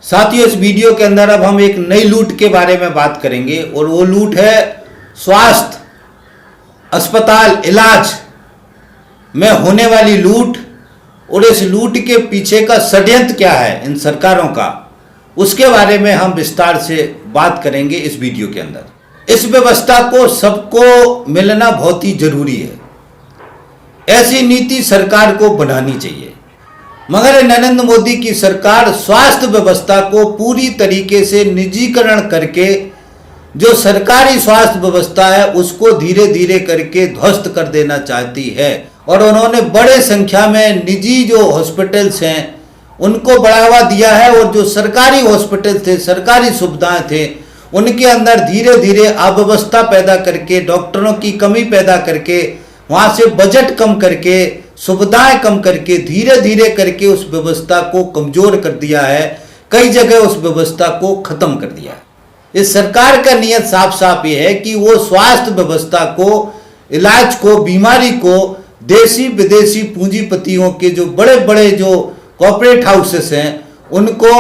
साथियों, इस वीडियो के अंदर अब हम एक नई लूट के बारे में बात करेंगे और वो लूट है स्वास्थ्य अस्पताल इलाज में होने वाली लूट। और इस लूट के पीछे का षड्यंत्र क्या है इन सरकारों का, उसके बारे में हम विस्तार से बात करेंगे इस वीडियो के अंदर। इस व्यवस्था को सबको मिलना बहुत ही जरूरी है। ऐसी नीति सरकार को बनानी चाहिए, मगर नरेंद्र मोदी की सरकार स्वास्थ्य व्यवस्था को पूरी तरीके से निजीकरण करके जो सरकारी स्वास्थ्य व्यवस्था है उसको धीरे धीरे करके ध्वस्त कर देना चाहती है। और उन्होंने बड़े संख्या में निजी जो हॉस्पिटल्स हैं उनको बढ़ावा दिया है और जो सरकारी हॉस्पिटल थे, सरकारी सुविधाएं थे, उनके अंदर धीरे धीरे अव्यवस्था पैदा करके, डॉक्टरों की कमी पैदा करके, वहाँ से बजट कम करके, सुविधाएं कम करके, धीरे धीरे करके उस व्यवस्था को कमजोर कर दिया है। कई जगह उस व्यवस्था को खत्म कर दिया है। इस सरकार का नियत साफ साफ ये है कि वो स्वास्थ्य व्यवस्था को, इलाज को, बीमारी को देसी विदेशी पूंजीपतियों के जो बड़े बड़े जो कॉर्पोरेट हाउसेस हैं उनको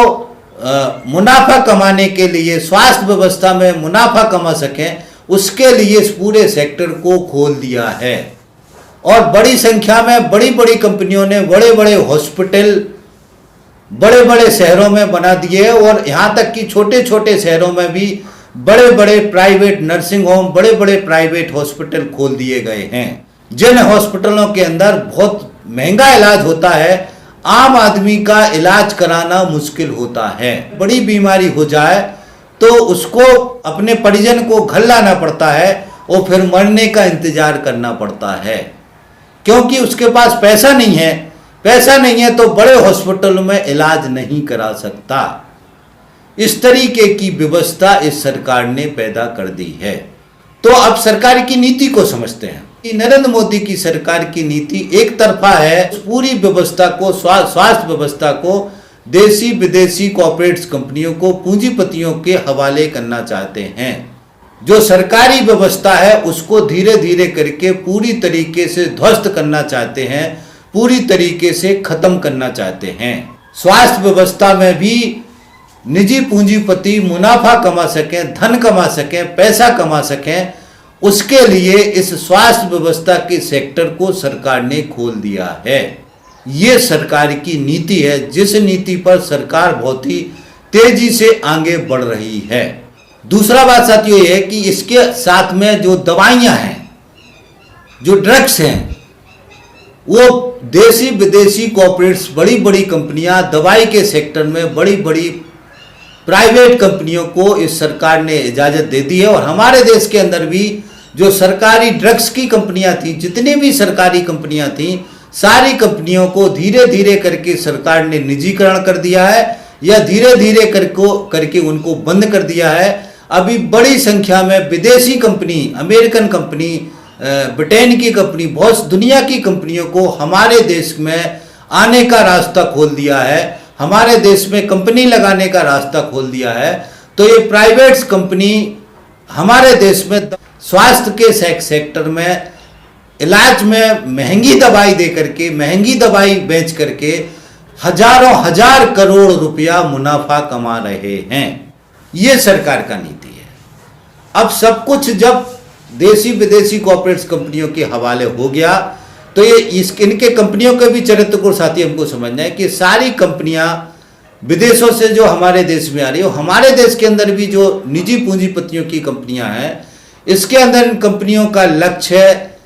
मुनाफा कमाने के लिए, स्वास्थ्य व्यवस्था में मुनाफा कमा सकें, उसके लिए इस पूरे सेक्टर को खोल दिया है। और बड़ी संख्या में बड़ी बड़ी कंपनियों ने बड़े बड़े हॉस्पिटल बड़े बड़े शहरों में बना दिए और यहाँ तक कि छोटे छोटे शहरों में भी बड़े बड़े प्राइवेट नर्सिंग होम, बड़े बड़े प्राइवेट हॉस्पिटल खोल दिए गए हैं, जिन हॉस्पिटलों के अंदर बहुत महंगा इलाज होता है, आम आदमी का इलाज कराना मुश्किल होता है। बड़ी बीमारी हो जाए तो उसको अपने परिजन को घर लाना पड़ता है और फिर मरने का इंतजार करना पड़ता है, क्योंकि उसके पास पैसा नहीं है। पैसा नहीं है तो बड़े हॉस्पिटल में इलाज नहीं करा सकता। इस तरीके की व्यवस्था इस सरकार ने पैदा कर दी है। तो अब सरकार की नीति को समझते हैं कि नरेंद्र मोदी की सरकार की नीति एक तरफा है। पूरी व्यवस्था को, स्वास्थ्य व्यवस्था को देसी विदेशी कॉर्पोरेट कंपनियों को, पूंजीपतियों के हवाले करना चाहते हैं। जो सरकारी व्यवस्था है उसको धीरे धीरे करके पूरी तरीके से ध्वस्त करना चाहते हैं, पूरी तरीके से खत्म करना चाहते हैं। स्वास्थ्य व्यवस्था में भी निजी पूंजीपति मुनाफा कमा सकें, धन कमा सकें, पैसा कमा सकें, उसके लिए इस स्वास्थ्य व्यवस्था के सेक्टर को सरकार ने खोल दिया है। ये सरकार की नीति है, जिस नीति पर सरकार बहुत ही तेजी से आगे बढ़ रही है। दूसरा बात साथियों ये है कि इसके साथ में जो दवाइयां हैं, जो ड्रग्स हैं, वो देसी विदेशी कॉर्पोरेट्स, बड़ी बड़ी कंपनियां दवाई के सेक्टर में, बड़ी बड़ी प्राइवेट कंपनियों को इस सरकार ने इजाजत दे दी है। और हमारे देश के अंदर भी जो सरकारी ड्रग्स की कंपनियां थी, जितनी भी सरकारी कंपनियां थी, सारी कंपनियों को धीरे धीरे करके सरकार ने निजीकरण कर दिया है या धीरे धीरे करके उनको बंद कर दिया है। अभी बड़ी संख्या में विदेशी कंपनी, अमेरिकन कंपनी, ब्रिटेन की कंपनी, बहुत दुनिया की कंपनियों को हमारे देश में आने का रास्ता खोल दिया है, हमारे देश में कंपनी लगाने का रास्ता खोल दिया है। तो ये प्राइवेट कंपनी हमारे देश में स्वास्थ्य के सेक्टर में, इलाज में महंगी दवाई दे करके, महंगी दवाई बेच करके हजारों हजार करोड़ रुपया मुनाफा कमा रहे हैं। ये सरकार का नीति है। अब सब कुछ जब देसी विदेशी कॉर्पोरेट कंपनियों के हवाले हो गया तो ये इनके कंपनियों के भी चरित्र को साथी हमको समझना है कि सारी कंपनियां विदेशों से जो हमारे देश में आ रही है, हमारे देश के अंदर भी जो निजी पूंजीपतियों की कंपनियां हैं, इसके अंदर इन कंपनियों का लक्ष्य है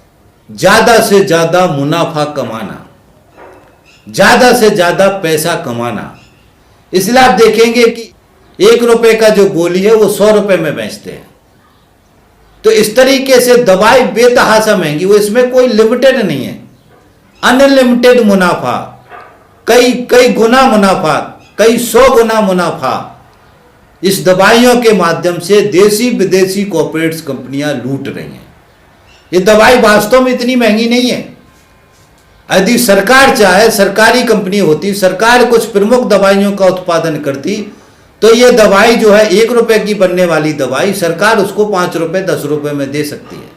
ज्यादा से ज्यादा मुनाफा कमाना, ज्यादा से ज्यादा पैसा कमाना। इसलिए आप देखेंगे कि 1 रुपए का जो गोली है वो 100 रुपए में बेचते हैं। तो इस तरीके से दवाई बेतहाशा महंगी, वो इसमें कोई लिमिटेड नहीं है, अनलिमिटेड मुनाफा, कई गुना मुनाफा, कई 100 गुना मुनाफा इस दवाइयों के माध्यम से देसी विदेशी कॉर्पोरेट कंपनियां लूट रही हैं। ये दवाई वास्तव में इतनी महंगी नहीं है। यदि सरकार चाहे, सरकारी कंपनी होती, सरकार कुछ प्रमुख दवाइयों का उत्पादन करती, तो ये दवाई जो है 1 रुपए की बनने वाली दवाई सरकार उसको 5 रुपए 10 रुपए में दे सकती है।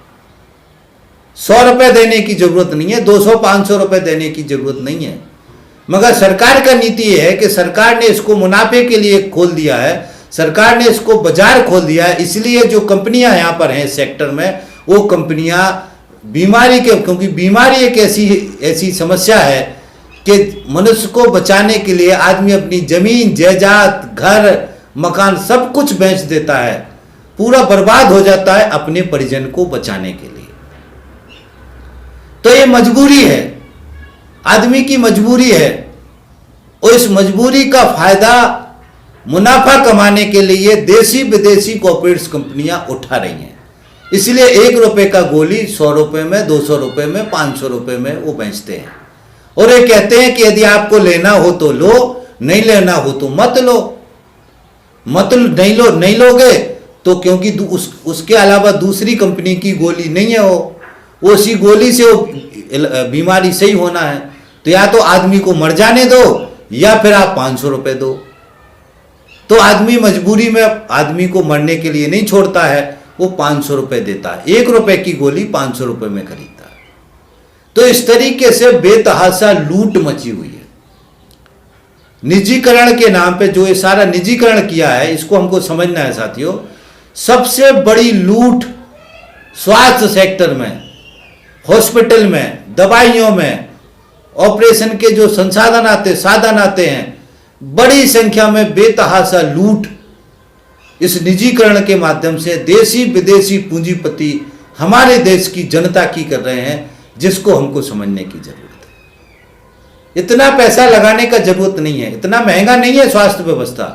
100 रुपए देने की जरूरत नहीं है, 200-500 रुपए देने की जरूरत नहीं है। मगर सरकार का नीति ये है कि सरकार ने इसको मुनाफे के लिए खोल दिया है, सरकार ने इसको बाजार खोल दिया है, इसलिए जो कंपनियां यहाँ पर हैं इस सेक्टर में, वो कंपनियां बीमारी के, क्योंकि बीमारी एक ऐसी समस्या है कि मनुष्य को बचाने के लिए आदमी अपनी जमीन जायदाद घर मकान सब कुछ बेच देता है, पूरा बर्बाद हो जाता है अपने परिजन को बचाने के लिए। तो ये मजबूरी है, आदमी की मजबूरी है, और इस मजबूरी का फायदा मुनाफा कमाने के लिए देसी विदेशी कॉर्पोरेट्स कंपनियां उठा रही हैं। इसलिए 1 रुपए का गोली 100 रुपए में, 200 रुपए में, 500 रुपए में वो बेचते हैं, और ये कहते हैं कि यदि आपको लेना हो तो लो, नहीं लेना हो तो मत लो। नहीं लोगे तो क्योंकि उसके अलावा दूसरी कंपनी की गोली नहीं है, वो उसी गोली से वो बीमारी सही होना है, तो या तो आदमी को मर जाने दो या फिर आप 500 रुपए दो। तो आदमी मजबूरी में आदमी को मरने के लिए नहीं छोड़ता है, वो 500 रुपए देता है, 1 रुपए की गोली 500 रुपए में खरीदता है। तो इस तरीके से बेतहाशा लूट मची हुई है। निजीकरण के नाम पे जो ये सारा निजीकरण किया है, इसको हमको समझना है साथियों। सबसे बड़ी लूट स्वास्थ्य सेक्टर में, हॉस्पिटल में, दवाइयों में, ऑपरेशन के जो साधन आते हैं, बड़ी संख्या में बेतहाशा लूट इस निजीकरण के माध्यम से देसी विदेशी पूंजीपति हमारे देश की जनता की कर रहे हैं, जिसको हमको समझने की जरूरत है। इतना पैसा लगाने का जरूरत नहीं है, इतना महंगा नहीं है स्वास्थ्य व्यवस्था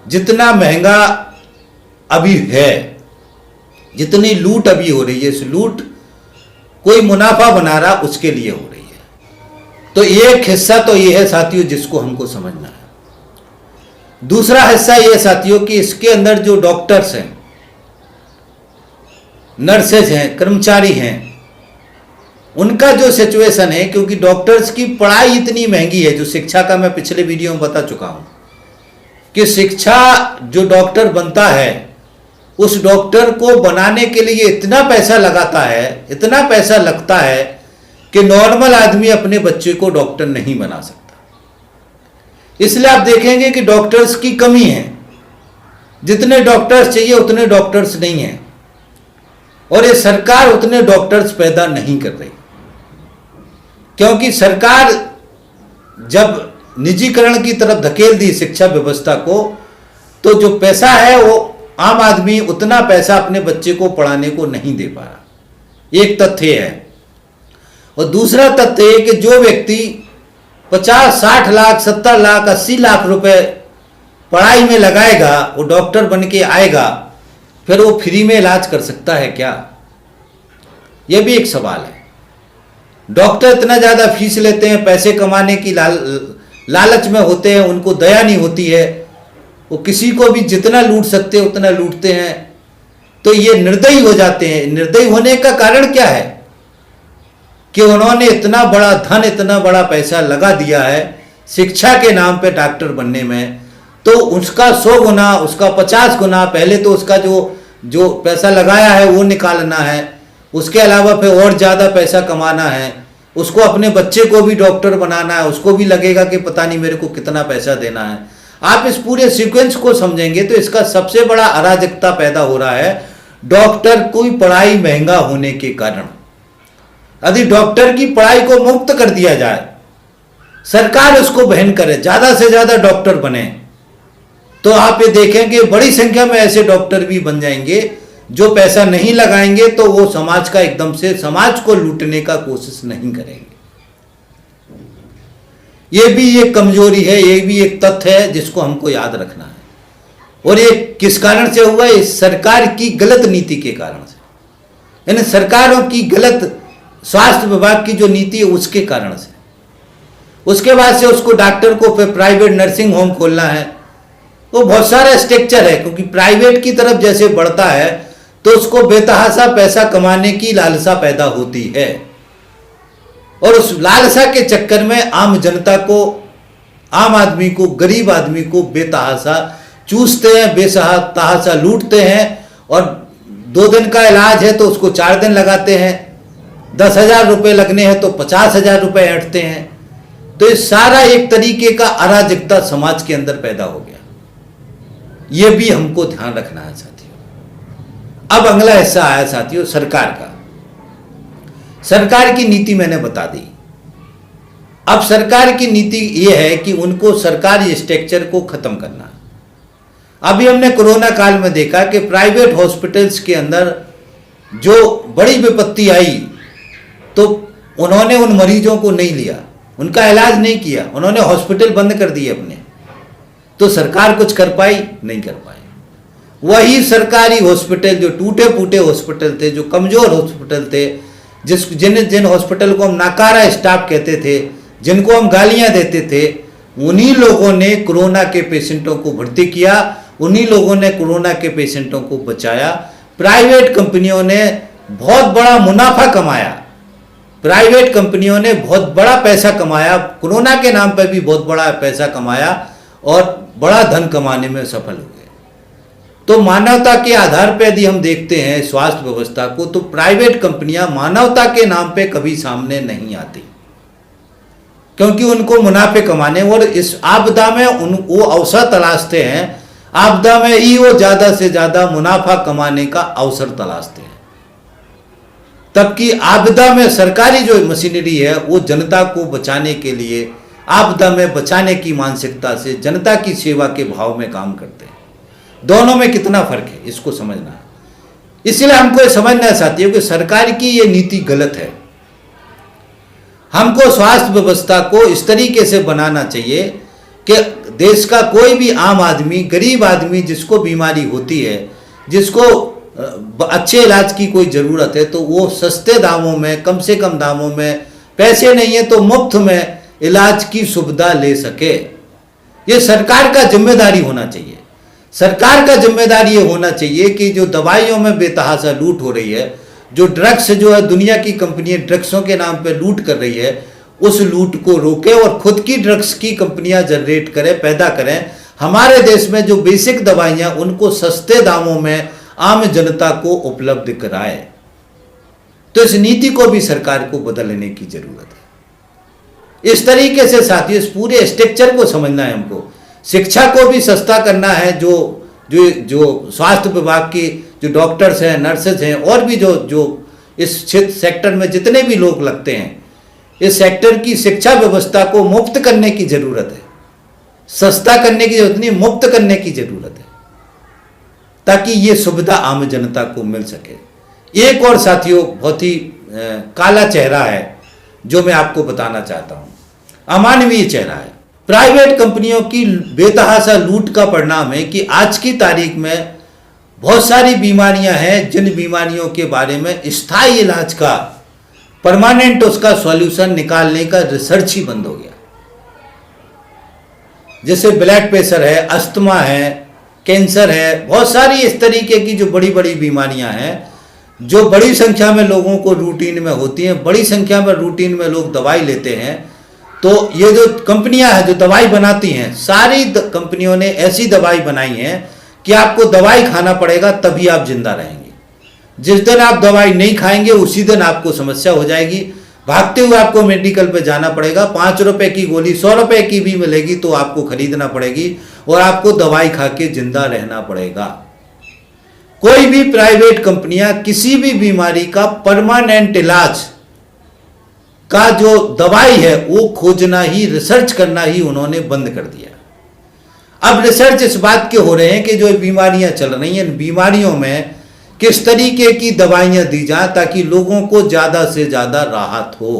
जितना महंगा अभी है। जितनी लूट अभी हो रही है, इस लूट कोई मुनाफा बना रहा उसके लिए हो रही है। तो एक हिस्सा तो ये है साथियों जिसको हमको समझना है। दूसरा हिस्सा ये साथियों कि इसके अंदर जो डॉक्टर्स हैं, नर्सेज हैं, कर्मचारी हैं, उनका जो सिचुएशन है, क्योंकि डॉक्टर्स की पढ़ाई इतनी महंगी है, जो शिक्षा का मैं पिछले वीडियो में बता चुका हूं कि शिक्षा जो डॉक्टर बनता है, उस डॉक्टर को बनाने के लिए इतना पैसा लगाता है, इतना पैसा लगता है कि नॉर्मल आदमी अपने बच्चे को डॉक्टर नहीं बना सकता। इसलिए आप देखेंगे कि डॉक्टर्स की कमी है, जितने डॉक्टर्स चाहिए उतने डॉक्टर्स नहीं हैं, और ये सरकार उतने डॉक्टर्स पैदा नहीं कर रही, क्योंकि सरकार जब निजीकरण की तरफ धकेल दी शिक्षा व्यवस्था को, तो जो पैसा है वो आम आदमी उतना पैसा अपने बच्चे को पढ़ाने को नहीं दे पा रहा। एक तथ्य है। और दूसरा तथ्य है कि जो व्यक्ति 50, 60 लाख, 70 लाख, 80 लाख रुपए पढ़ाई में लगाएगा, वो डॉक्टर बन के आएगा, फिर वो फ्री में इलाज कर सकता है क्या? यह भी एक सवाल है। डॉक्टर इतना ज़्यादा फीस लेते हैं, पैसे कमाने की लालच में होते हैं, उनको दया नहीं होती है, वो किसी को भी जितना लूट सकते हैं उतना लूटते हैं। तो ये निर्दयी हो जाते हैं। निर्दयी होने का कारण क्या है कि उन्होंने इतना बड़ा धन, इतना बड़ा पैसा लगा दिया है शिक्षा के नाम पे डॉक्टर बनने में, तो उसका 100 गुना, उसका 50 गुना पहले तो उसका जो पैसा लगाया है वो निकालना है, उसके अलावा फिर और ज़्यादा पैसा कमाना है, उसको अपने बच्चे को भी डॉक्टर बनाना है, उसको भी लगेगा कि पता नहीं मेरे को कितना पैसा देना है। आप इस पूरे सीक्वेंस को समझेंगे तो इसका सबसे बड़ा अराजकता पैदा हो रहा है डॉक्टर की पढ़ाई महंगा होने के कारण। यदि डॉक्टर की पढ़ाई को मुक्त कर दिया जाए, सरकार उसको वहन करे, ज्यादा से ज्यादा डॉक्टर बने, तो आप ये देखेंगे बड़ी संख्या में ऐसे डॉक्टर भी बन जाएंगे जो पैसा नहीं लगाएंगे, तो वो समाज का एकदम से समाज को लूटने का कोशिश नहीं करेंगे। ये भी एक कमजोरी है, ये भी एक तथ्य है जिसको हमको याद रखना है। और ये किस कारण से हुआ? इस सरकार की गलत नीति के कारण से, यानी सरकारों की गलत स्वास्थ्य विभाग की जो नीति है उसके कारण से। उसके बाद से उसको डॉक्टर को फिर प्राइवेट नर्सिंग होम खोलना है, वो बहुत सारा स्ट्रक्चर है, क्योंकि प्राइवेट की तरफ जैसे बढ़ता है तो उसको बेतहाशा पैसा कमाने की लालसा पैदा होती है, और उस लालसा के चक्कर में आम जनता को, आम आदमी को, गरीब आदमी को बेतहाशा चूसते हैं, बेतहाशा लूटते हैं। और 2 दिन का इलाज है तो उसको 4 दिन लगाते हैं, 10,000 रुपये लगने हैं तो 50,000 रुपये ऐंठते हैं। तो ये सारा एक तरीके का अराजकता समाज के अंदर पैदा हो गया। ये भी हमको ध्यान रखना है साथियों। अब अगला हिस्सा आया साथियों सरकार का। सरकार की नीति मैंने बता दी। अब सरकार की नीति ये है कि उनको सरकारी स्ट्रक्चर को खत्म करना। अभी हमने कोरोना काल में देखा कि प्राइवेट हॉस्पिटल्स के अंदर जो बड़ी विपत्ति आई तो उन्होंने उन मरीजों को नहीं लिया, उनका इलाज नहीं किया, उन्होंने हॉस्पिटल बंद कर दिए अपने। तो सरकार कुछ कर पाई? नहीं कर पाई। वही सरकारी हॉस्पिटल जो टूटे फूटे हॉस्पिटल थे, जो कमजोर हॉस्पिटल थे, जिन हॉस्पिटल को हम नाकारा स्टाफ कहते थे, जिनको हम गालियां देते थे, उन्हीं लोगों ने कोरोना के पेशेंटों को भर्ती किया, उन्हीं लोगों ने कोरोना के पेशेंटों को बचाया। प्राइवेट कंपनियों ने बहुत बड़ा मुनाफा कमाया, प्राइवेट कंपनियों ने बहुत बड़ा पैसा कमाया, कोरोना के नाम पर भी बहुत बड़ा पैसा कमाया और बड़ा धन कमाने में सफल हुए। तो मानवता के आधार पर यदि हम देखते हैं स्वास्थ्य व्यवस्था को, तो प्राइवेट कंपनियां मानवता के नाम पे कभी सामने नहीं आती, क्योंकि उनको मुनाफे कमाने और इस आपदा में वो अवसर तलाशते हैं। आपदा में ही वो ज्यादा से ज्यादा मुनाफा कमाने का अवसर तलाशते हैं। तबकि आपदा में सरकारी जो मशीनरी है वो जनता को बचाने के लिए, आपदा में बचाने की मानसिकता से जनता की सेवा के भाव में काम करते हैं। दोनों में कितना फर्क है इसको समझना है। इसलिए हमको समझना है साथियों कि सरकार की ये नीति गलत है। हमको स्वास्थ्य व्यवस्था को इस तरीके से बनाना चाहिए कि देश का कोई भी आम आदमी, गरीब आदमी जिसको बीमारी होती है, जिसको अच्छे इलाज की कोई ज़रूरत है, तो वो सस्ते दामों में, कम से कम दामों में, पैसे नहीं है तो मुफ्त में इलाज की सुविधा ले सके। ये सरकार का जिम्मेदारी होना चाहिए। सरकार का जिम्मेदारी ये होना चाहिए कि जो दवाइयों में बेतहाशा लूट हो रही है, जो ड्रग्स जो है दुनिया की कंपनियां ड्रग्सों के नाम पे लूट कर रही है, उस लूट को रोके और खुद की ड्रग्स की कंपनियां जनरेट करें, पैदा करें। हमारे देश में जो बेसिक दवाइयां उनको सस्ते दामों में आम जनता को उपलब्ध कराए। तो इस नीति को भी सरकार को बदलने की जरूरत है। इस तरीके से साथियों इस पूरे स्ट्रक्चर को समझना है हमको। शिक्षा को भी सस्ता करना है। जो स्वास्थ्य विभाग की जो डॉक्टर्स हैं, नर्सेज हैं और भी जो इस क्षेत्र सेक्टर में जितने भी लोग लगते हैं, इस सेक्टर की शिक्षा व्यवस्था को मुफ्त करने की जरूरत है। सस्ता करने की जरूरत नहीं, मुफ्त करने की जरूरत है, ताकि ये सुविधा आम जनता को मिल सके। एक और साथियों बहुत ही काला चेहरा है जो मैं आपको बताना चाहता हूं, अमानवीय चेहरा है। प्राइवेट कंपनियों की बेतहाशा लूट का परिणाम है कि आज की तारीख में बहुत सारी बीमारियां हैं जिन बीमारियों के बारे में स्थायी इलाज का, परमानेंट उसका सॉल्यूशन निकालने का रिसर्च ही बंद हो गया। जैसे ब्लड प्रेशर है, अस्थमा है, कैंसर है, बहुत सारी इस तरीके की जो बड़ी बड़ी बीमारियां हैं जो बड़ी संख्या में लोगों को रूटीन में होती हैं, बड़ी संख्या में रूटीन में लोग दवाई लेते हैं। तो ये जो कंपनियां हैं जो दवाई बनाती हैं, सारी कंपनियों ने ऐसी दवाई बनाई है कि आपको दवाई खाना पड़ेगा तभी आप जिंदा रहेंगे। जिस दिन आप दवाई नहीं खाएंगे उसी दिन आपको समस्या हो जाएगी। भागते हुए आपको मेडिकल पे जाना पड़ेगा। 5 रुपए की गोली 100 रुपए की भी मिलेगी तो आपको खरीदना पड़ेगी और आपको दवाई खा के जिंदा रहना पड़ेगा। कोई भी प्राइवेट कंपनियां किसी भी बीमारी का परमानेंट इलाज का जो दवाई है वो खोजना ही, रिसर्च करना ही उन्होंने बंद कर दिया। अब रिसर्च इस बात के हो रहे हैं कि जो बीमारियां चल रही हैं, बीमारियों में किस तरीके की दवाइयां दी जाए ताकि लोगों को ज्यादा से ज्यादा राहत हो,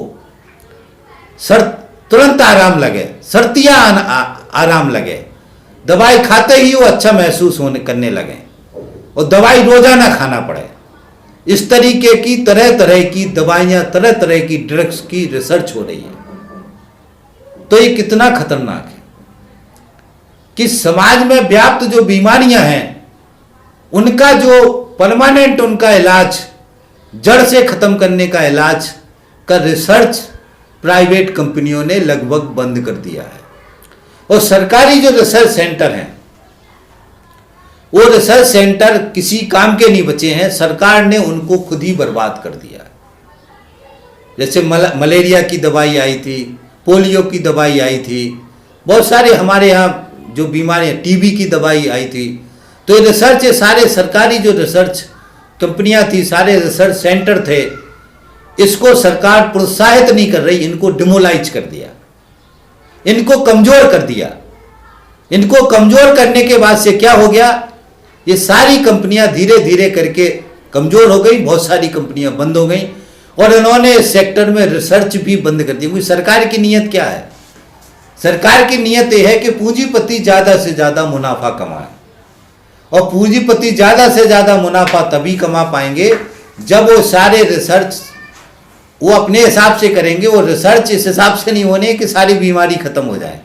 तुरंत आराम लगे, सर्तियां आराम लगे, दवाई खाते ही वो अच्छा महसूस करने लगे और दवाई रोजाना खाना पड़े। इस तरीके की तरह तरह की दवाइयां, तरह तरह की ड्रग्स की रिसर्च हो रही है। तो ये कितना खतरनाक है कि समाज में व्याप्त जो बीमारियां हैं उनका जो परमानेंट उनका इलाज, जड़ से खत्म करने का इलाज का रिसर्च प्राइवेट कंपनियों ने लगभग बंद कर दिया है। और सरकारी जो रिसर्च सेंटर हैं वो रिसर्च सेंटर किसी काम के नहीं बचे हैं। सरकार ने उनको खुद ही बर्बाद कर दिया। जैसे मलेरिया की दवाई आई थी, पोलियो की दवाई आई थी, बहुत सारे हमारे यहाँ जो बीमारियाँ, टीबी की दवाई आई थी। तो ये रिसर्च, सारे सरकारी जो रिसर्च कंपनियां थी, सारे रिसर्च सेंटर थे, इसको सरकार प्रोत्साहित नहीं कर रही, इनको डिमोलाइज कर दिया, इनको कमजोर कर दिया। इनको कमजोर करने के बाद से क्या हो गया, ये सारी कंपनियां धीरे धीरे करके कमजोर हो गई, बहुत सारी कंपनियां बंद हो गई और इन्होंने इस सेक्टर में रिसर्च भी बंद कर दी। क्योंकि सरकार की नीयत क्या है? सरकार की नीयत यह है कि पूंजीपति ज्यादा से ज्यादा मुनाफा कमाए, और पूंजीपति ज्यादा से ज्यादा मुनाफा तभी कमा पाएंगे जब वो सारे रिसर्च वो अपने हिसाब से करेंगे। वो रिसर्च इस हिसाब से नहीं होने कि सारी बीमारी खत्म हो जाए।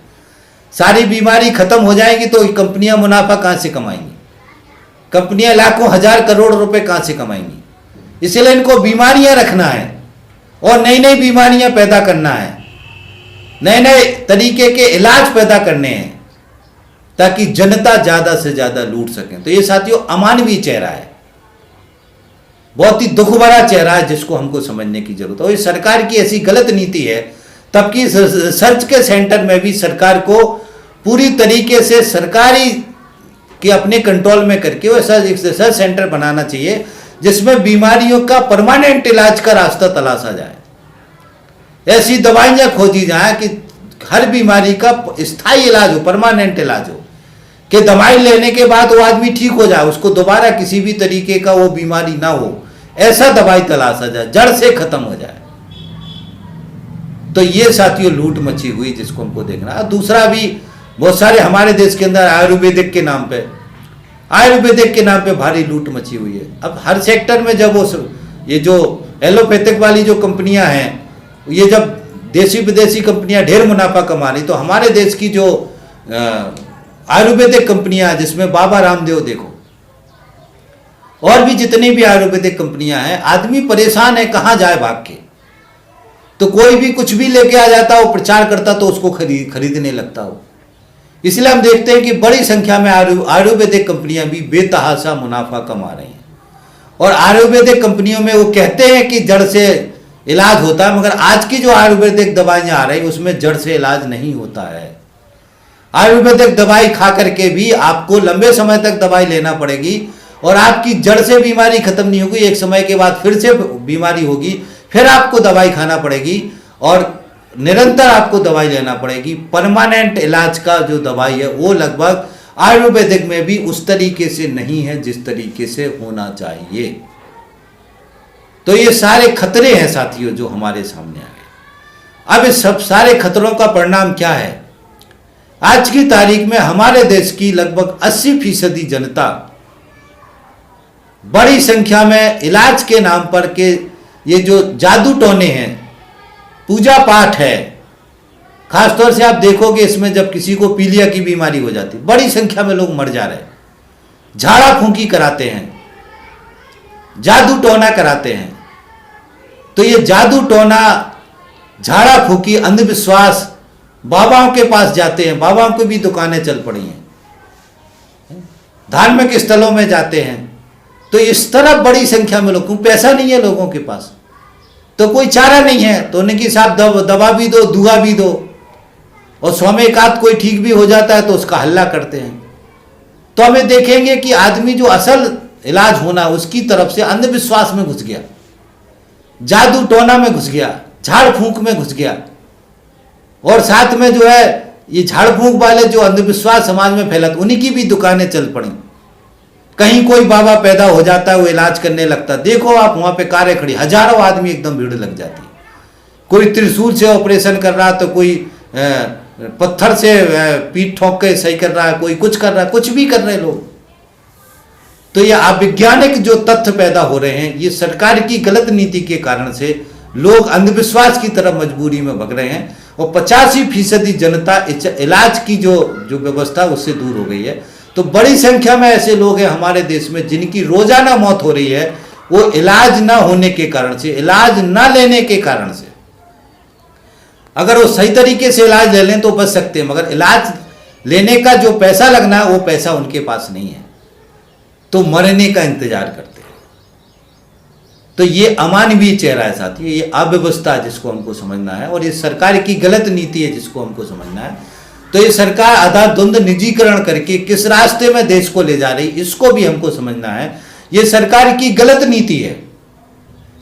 सारी बीमारी खत्म हो जाएगी तो कंपनियां मुनाफा कहां से कमाएंगी? कंपनियां लाखों हजार करोड़ रुपए कहां से कमाएंगी? इसलिए इनको बीमारियां रखना है और नई नई बीमारियां पैदा करना है, नए नए तरीके के इलाज पैदा करने हैं ताकि जनता ज्यादा से ज्यादा लूट सके। तो ये साथियों अमानवीय चेहरा है, बहुत ही दुख भरा चेहरा है, जिसको हमको समझने की जरूरत है। और सरकार की ऐसी गलत नीति है, तब की रिसर्च के सेंटर में भी सरकार को पूरी तरीके से सरकारी के अपने कंट्रोल में करके वो रिसर्च सेंटर बनाना चाहिए जिसमें बीमारियों का परमानेंट इलाज का रास्ता तलाशा जाए। ऐसी दवाइयां खोजी जाए कि हर बीमारी का स्थायी इलाज हो, परमानेंट इलाज हो, कि दवाई लेने के बाद वो आदमी ठीक हो जाए, उसको दोबारा किसी भी तरीके का वो बीमारी ना हो, ऐसा दवाई तलाशा जाए, जड़ से खत्म हो जाए। तो ये साथियों लूट मची हुई जिसको हमको देखना है। दूसरा भी बहुत सारे हमारे देश के अंदर आयुर्वेदिक के नाम पे भारी लूट मची हुई है। अब हर सेक्टर में जब वो ये जो एलोपैथिक वाली जो कंपनियां हैं, ये जब देसी विदेशी कंपनियां ढेर मुनाफा कमा रही, तो हमारे देश की जो आयुर्वेदिक कंपनियां हैं, जिसमें बाबा रामदेव देखो और भी जितनी भी आयुर्वेदिक कंपनियां हैं, आदमी परेशान है, कहां जाए भाग के। तो कोई भी कुछ भी लेके आ जाता, वो प्रचार करता तो उसको खरीदने लगता हो। इसलिए हम देखते हैं कि बड़ी संख्या में आयुर्वेदिक कंपनियां भी बेतहाशा मुनाफा कमा रही हैं। और आयुर्वेदिक कंपनियों में वो कहते हैं कि जड़ से इलाज होता है, मगर आज की जो आयुर्वेदिक दवाइयां आ रही उसमें जड़ से इलाज नहीं होता है। आयुर्वेदिक दवाई खा करके भी आपको लंबे समय तक दवाई लेना पड़ेगी और आपकी जड़ से बीमारी खत्म नहीं होगी। एक समय के बाद फिर से बीमारी होगी, फिर आपको दवाई खाना पड़ेगी और निरंतर आपको दवाई लेना पड़ेगी। परमानेंट इलाज का जो दवाई है वो लगभग आयुर्वेदिक में भी उस तरीके से नहीं है जिस तरीके से होना चाहिए। तो ये सारे खतरे हैं साथियों जो हमारे सामने आए। अब इस सब सारे खतरों का परिणाम क्या है? आज की तारीख में हमारे देश की लगभग 80% जनता बड़ी संख्या में इलाज के नाम पर के ये जो जादू टोने हैं, पूजा पाठ है, खासतौर से आप देखोगे इसमें जब किसी को पीलिया की बीमारी हो जाती, बड़ी संख्या में लोग मर जा रहे हैं, झाड़ा फूंकी कराते हैं, जादू टोना कराते हैं। तो ये जादू टोना, झाड़ा फूंकी, अंधविश्वास, बाबाओं के पास जाते हैं, बाबाओं की भी दुकानें चल पड़ी हैं, धार्मिक स्थलों में जाते हैं। तो इस तरह बड़ी संख्या में लोग, पैसा नहीं है लोगों के पास तो कोई चारा नहीं है, तो उनकी साहब दवा भी दो, दुआ भी दो, और 100 में एक आध कोई ठीक भी हो जाता है तो उसका हल्ला करते हैं। तो हमें देखेंगे कि आदमी जो असल इलाज होना उसकी तरफ से अंधविश्वास में घुस गया, जादू टोना में घुस गया, झाड़ फूंक में घुस गया। और साथ में जो है ये झाड़ फूंक वाले जो अंधविश्वास समाज में फैलाते, उन्हीं की भी दुकानें चल पड़ी। कहीं कोई बाबा पैदा हो जाता है, वो इलाज करने लगता, देखो आप वहां पे कारें खड़ी, हजारों आदमी एकदम भीड़ लग जाती। कोई त्रिशूल से ऑपरेशन कर रहा, तो कोई पत्थर से पीठ ठोक के सही कर रहा है, कोई कुछ कर रहा है, कुछ भी कर रहे लोग। तो ये अवैज्ञानिक जो तथ्य पैदा हो रहे हैं, ये सरकार की गलत नीति के कारण से लोग अंधविश्वास की तरफ मजबूरी में भग रहे हैं और 85% जनता इलाज की जो व्यवस्था उससे दूर हो गई है। तो बड़ी संख्या में ऐसे लोग हैं हमारे देश में जिनकी रोजाना मौत हो रही है, वो इलाज ना होने के कारण से, इलाज ना लेने के कारण से। अगर वो सही तरीके से इलाज ले लें तो बच सकते हैं, मगर इलाज लेने का जो पैसा लगना है वो पैसा उनके पास नहीं है, तो मरने का इंतजार करते हैं। तो ये अमानवीय चेहरा है साथियों, ये अव्यवस्था है जिसको हमको समझना है, और ये सरकार की गलत नीति है जिसको हमको समझना है। तो ये सरकार आधार द्वंद्व निजीकरण करके किस रास्ते में देश को ले जा रही, इसको भी हमको समझना है। ये सरकार की गलत नीति है।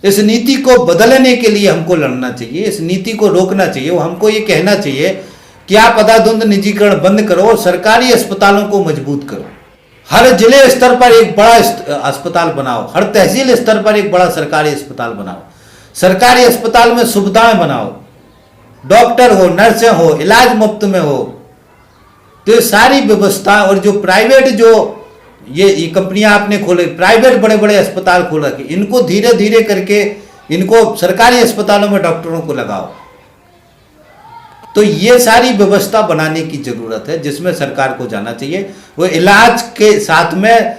इस नीति को बदलने के लिए हमको लड़ना चाहिए, इस नीति को रोकना चाहिए। वो हमको ये कहना चाहिए कि आप आधार निजीकरण बंद करो और सरकारी अस्पतालों को मजबूत करो। हर जिले स्तर पर एक बड़ा अस्पताल बनाओ, हर तहसील स्तर पर एक बड़ा सरकारी अस्पताल बनाओ, सरकारी अस्पताल में सुविधाएं बनाओ, डॉक्टर हो, नर्सें हो, इलाज मुफ्त में हो। तो ये सारी व्यवस्था, और जो प्राइवेट जो ये कंपनियां आपने खोले, प्राइवेट बड़े बड़े अस्पताल खोल रखे, इनको धीरे धीरे करके इनको सरकारी अस्पतालों में डॉक्टरों को लगाओ। तो ये सारी व्यवस्था बनाने की जरूरत है जिसमें सरकार को जाना चाहिए। वो इलाज के साथ में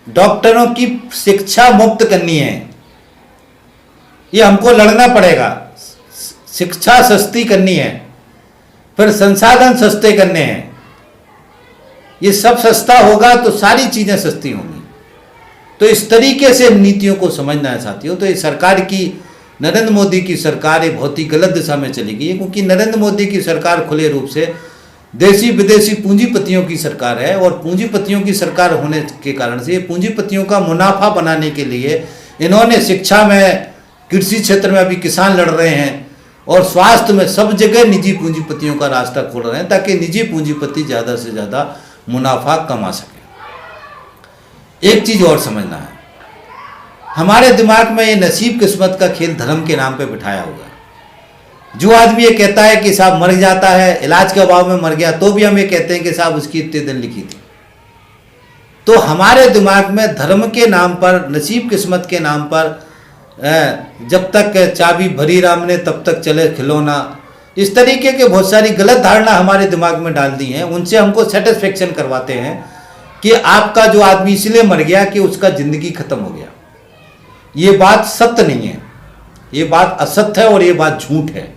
डॉक्टरों की शिक्षा मुफ्त करनी है, ये हमको लड़ना पड़ेगा। शिक्षा सस्ती करनी है, फिर संसाधन सस्ते करने हैं। ये सब सस्ता होगा तो सारी चीजें सस्ती होंगी। तो इस तरीके से नीतियों को समझना है साथियों। तो ये सरकार की, नरेंद्र मोदी की सरकार एक बहुत ही गलत दिशा में चली गई है, क्योंकि नरेंद्र मोदी की सरकार खुले रूप से देशी विदेशी पूंजीपतियों की सरकार है, और पूंजीपतियों की सरकार होने के कारण से पूंजीपतियों का मुनाफा बनाने के लिए इन्होंने शिक्षा में, कृषि क्षेत्र में अभी किसान लड़ रहे हैं, और स्वास्थ्य में सब जगह निजी पूंजीपतियों का रास्ता खोल रहे हैं ताकि निजी पूंजीपति ज़्यादा से ज़्यादा मुनाफा कमा सके। एक चीज़ और समझना है, हमारे दिमाग में ये नसीब किस्मत का खेल धर्म के नाम पे बिठाया हुआ है। जो आदमी ये कहता है कि साहब मर जाता है, इलाज के अभाव में मर गया, तो भी हम ये कहते हैं कि साहब उसकी इतने दिन लिखी थी। तो हमारे दिमाग में धर्म के नाम पर, नसीब किस्मत के नाम पर, जब तक चाबी भरी राम ने तब तक चले खिलौना, इस तरीके के बहुत सारी गलत धारणा हमारे दिमाग में डाल दी हैं। उनसे हमको सेटिस्फेक्शन करवाते हैं कि आपका जो आदमी इसलिए मर गया कि उसका जिंदगी खत्म हो गया। ये बात सत्य नहीं है, ये बात असत्य है और ये बात झूठ है।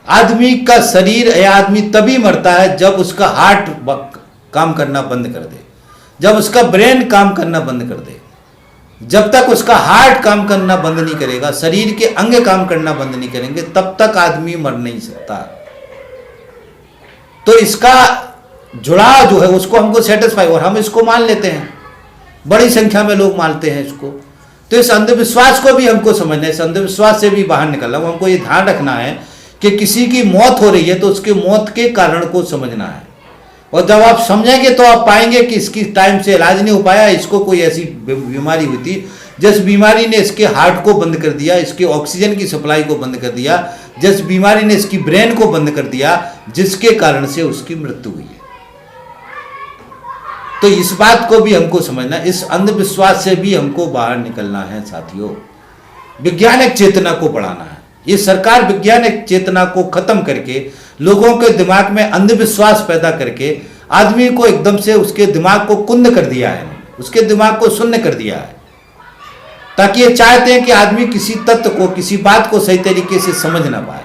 आदमी का शरीर या आदमी तभी मरता है जब उसका हार्ट काम करना बंद कर दे, जब उसका ब्रेन काम करना बंद कर दे। जब तक उसका हार्ट काम करना बंद नहीं करेगा, शरीर के अंग काम करना बंद नहीं करेंगे, तब तक आदमी मर नहीं सकता। तो इसका जुड़ाव जो है उसको हमको सेटिस्फाई, और हम इसको मान लेते हैं, बड़ी संख्या में लोग मानते हैं इसको। तो इस अंधविश्वास को भी हमको समझना है, इस अंधविश्वास से भी बाहर निकलना। हमको ये ध्यान रखना है कि किसी की मौत हो रही है तो उसके मौत के कारण को समझना है, और जब आप समझेंगे तो आप पाएंगे कि इसकी टाइम से इलाज नहीं हो पाया, इसको कोई ऐसी बीमारी हुई थी जिस बीमारी ने इसके हार्ट को बंद कर दिया, इसके ऑक्सीजन की सप्लाई को बंद कर दिया, जिस बीमारी ने इसकी ब्रेन को बंद कर दिया, जिसके कारण से उसकी मृत्यु हुई है। तो इस बात को भी हमको समझना, इस अंधविश्वास से भी हमको बाहर निकलना है साथियों। वैज्ञानिक चेतना को बढ़ाना है। ये सरकार वैज्ञानिक चेतना को खत्म करके लोगों के दिमाग में अंधविश्वास पैदा करके आदमी को एकदम से उसके दिमाग को कुंद कर दिया है, उसके दिमाग को शून्य कर दिया है, ताकि ये चाहते हैं कि आदमी किसी तत्व को, किसी बात को सही तरीके से समझ ना पाए।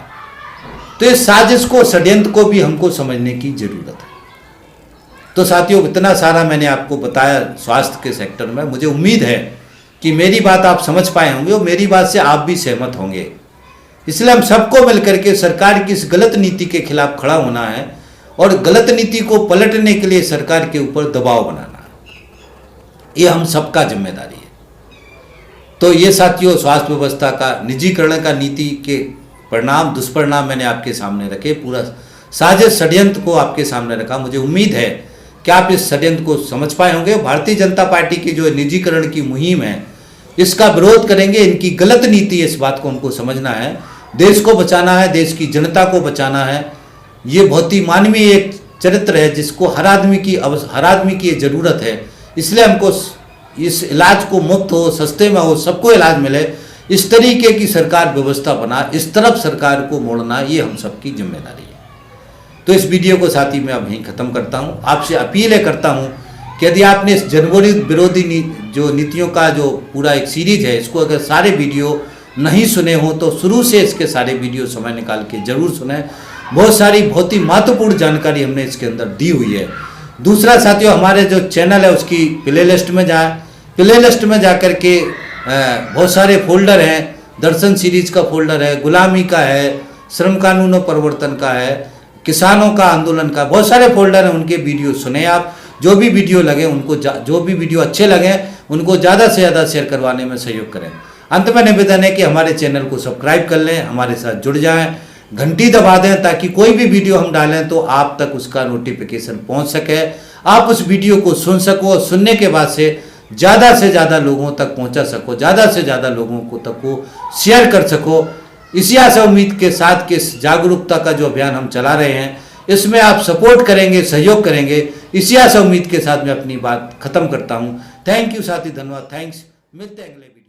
तो इस साजिश को, षड्यंत्र को भी हमको समझने की जरूरत है। तो साथियों, इतना सारा मैंने आपको बताया स्वास्थ्य के सेक्टर में। मुझे उम्मीद है कि मेरी बात आप समझ पाए होंगे और मेरी बात से आप भी सहमत होंगे। इसलिए हम सबको मिलकर के सरकार की इस गलत नीति के खिलाफ खड़ा होना है और गलत नीति को पलटने के लिए सरकार के ऊपर दबाव बनाना है। ये हम सबका जिम्मेदारी है। तो ये साथियों, स्वास्थ्य व्यवस्था का निजीकरण का नीति के परिणाम, दुष्परिणाम मैंने आपके सामने रखे, पूरा साजिश षड्यंत्र को आपके सामने रखा। मुझे उम्मीद है कि आप इस षड्यंत्र को समझ पाए होंगे। भारतीय जनता पार्टी की जो निजीकरण की मुहिम है, इसका विरोध करेंगे। इनकी गलत नीति है, इस बात को हमको समझना है। देश को बचाना है, देश की जनता को बचाना है। ये बहुत ही मानवीय एक चरित्र है जिसको हर आदमी की ज़रूरत है। इसलिए हमको इस इलाज को मुफ्त हो, सस्ते में हो, सबको इलाज मिले, इस तरीके की सरकार व्यवस्था बना, इस तरफ सरकार को मोड़ना, ये हम सबकी जिम्मेदारी है। तो इस वीडियो को साथ ही मैं अब यहीं ख़त्म करता हूँ। आपसे अपील करता हूँ कि यदि आपने इस जनवरी विरोधी जो नीतियों का जो पूरा एक सीरीज है, इसको अगर सारे वीडियो नहीं सुने हो तो शुरू से इसके सारे वीडियो समय निकाल के जरूर सुने। बहुत ही महत्वपूर्ण जानकारी हमने इसके अंदर दी हुई है। दूसरा साथियों, हमारे जो चैनल है उसकी प्ले लिस्ट में जा कर के बहुत सारे फोल्डर हैं, दर्शन सीरीज का फोल्डर है, गुलामी का है, श्रम कानूनों परिवर्तन का है, किसानों का आंदोलन का, बहुत सारे फोल्डर हैं, उनके वीडियो सुने आप। जो भी वीडियो लगे उनको जो भी वीडियो अच्छे लगे उनको ज़्यादा से ज़्यादा शेयर करवाने में सहयोग करें। अंत में निवेदन है कि हमारे चैनल को सब्सक्राइब कर लें, हमारे साथ जुड़ जाएं, घंटी दबा दें ताकि कोई भी वीडियो हम डालें तो आप तक उसका नोटिफिकेशन पहुंच सके, आप उस वीडियो को सुन सको और सुनने के बाद से ज़्यादा लोगों तक पहुंचा सको, ज़्यादा से ज़्यादा लोगों को तक को शेयर कर सको। इसी आशा उम्मीद के साथ कि इस जागरूकता का जो अभियान हम चला रहे हैं इसमें आप सपोर्ट करेंगे, सहयोग करेंगे, इसी आशा उम्मीद के साथ मैं अपनी बात खत्म करता हूं। थैंक यू साथी, धन्यवाद, थैंक्स। मिलते हैं अगले वीडियो।